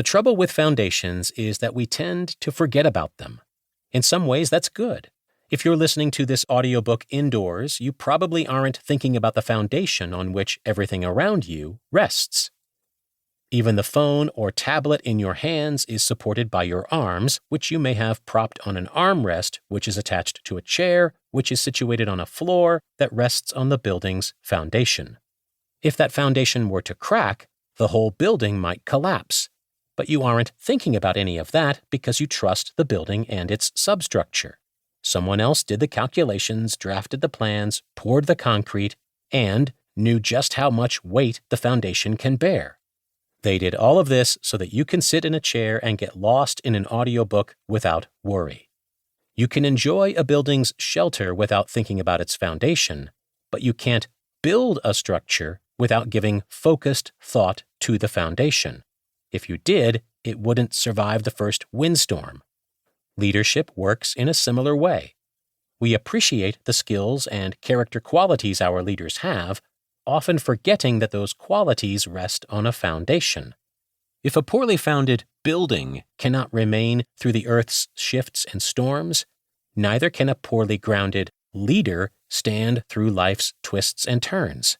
The trouble with foundations is that we tend to forget about them. In some ways, that's good. If you're listening to this audiobook indoors, you probably aren't thinking about the foundation on which everything around you rests. Even the phone or tablet in your hands is supported by your arms, which you may have propped on an armrest, which is attached to a chair, which is situated on a floor that rests on the building's foundation. If that foundation were to crack, the whole building might collapse. But you aren't thinking about any of that because you trust the building and its substructure. Someone else did the calculations, drafted the plans, poured the concrete, and knew just how much weight the foundation can bear. They did all of this so that you can sit in a chair and get lost in an audiobook without worry. You can enjoy a building's shelter without thinking about its foundation, but you can't build a structure without giving focused thought to the foundation. If you did, it wouldn't survive the first windstorm. Leadership works in a similar way. We appreciate the skills and character qualities our leaders have, often forgetting that those qualities rest on a foundation. If a poorly founded building cannot remain through the earth's shifts and storms, neither can a poorly grounded leader stand through life's twists and turns.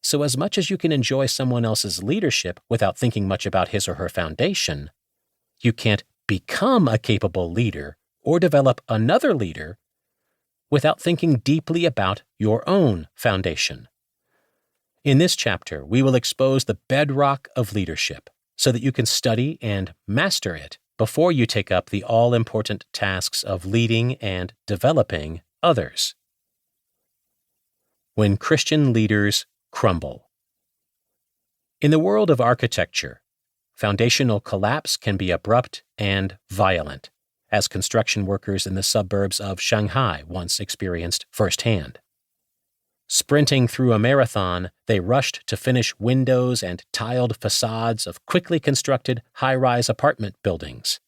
So as much as you can enjoy someone else's leadership without thinking much about his or her foundation, you can't become a capable leader or develop another leader without thinking deeply about your own foundation. In this chapter, we will expose the bedrock of leadership so that you can study and master it before you take up the all-important tasks of leading and developing others. When Christian leaders crumble. In the world of architecture, foundational collapse can be abrupt and violent, as construction workers in the suburbs of Shanghai once experienced firsthand. Sprinting through a marathon, they rushed to finish windows and tiled facades of quickly constructed high-rise apartment buildings.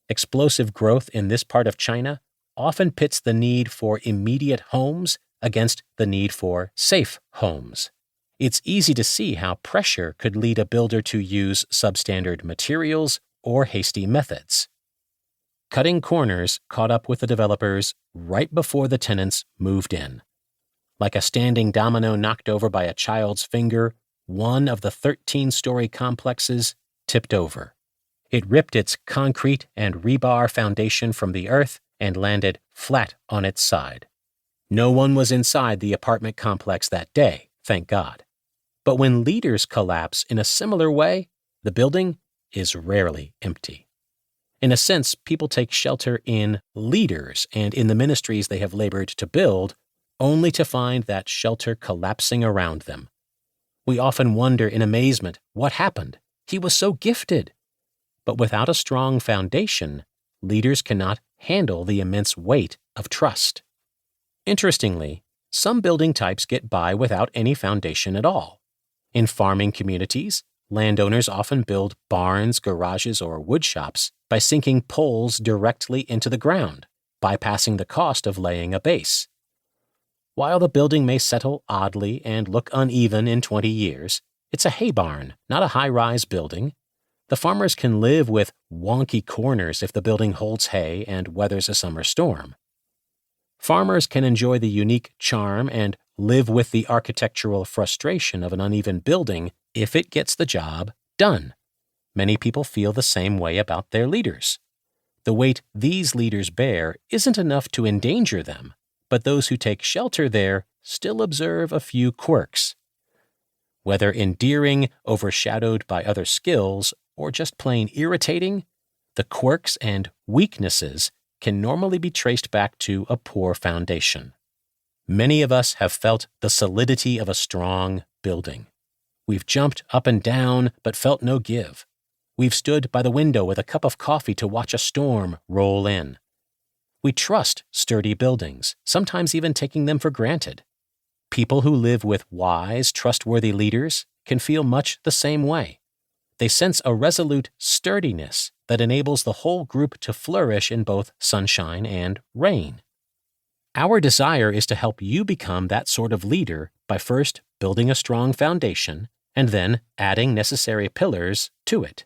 Explosive growth in this part of China often pits the need for immediate homes against the need for safe homes. It's easy to see how pressure could lead a builder to use substandard materials or hasty methods. Cutting corners caught up with the developers right before the tenants moved in. Like a standing domino knocked over by a child's finger, one of the 13-story complexes tipped over. It ripped its concrete and rebar foundation from the earth and landed flat on its side. No one was inside the apartment complex that day, thank God. But when leaders collapse in a similar way, the building is rarely empty. In a sense, people take shelter in leaders and in the ministries they have labored to build, only to find that shelter collapsing around them. We often wonder in amazement, what happened? He was so gifted. But without a strong foundation, leaders cannot handle the immense weight of trust. Interestingly, some building types get by without any foundation at all. In farming communities, landowners often build barns, garages, or wood shops by sinking poles directly into the ground, bypassing the cost of laying a base. While the building may settle oddly and look uneven in 20 years, it's a hay barn, not a high-rise building. The farmers can live with wonky corners if the building holds hay and weathers a summer storm. Farmers can enjoy the unique charm and live with the architectural frustration of an uneven building if it gets the job done. Many people feel the same way about their leaders. The weight these leaders bear isn't enough to endanger them, but those who take shelter there still observe a few quirks. Whether endearing, overshadowed by other skills, or just plain irritating, the quirks and weaknesses can normally be traced back to a poor foundation. Many of us have felt the solidity of a strong building. We've jumped up and down but felt no give. We've stood by the window with a cup of coffee to watch a storm roll in. We trust sturdy buildings, sometimes even taking them for granted. People who live with wise, trustworthy leaders can feel much the same way. They sense a resolute sturdiness that enables the whole group to flourish in both sunshine and rain. Our desire is to help you become that sort of leader by first building a strong foundation and then adding necessary pillars to it.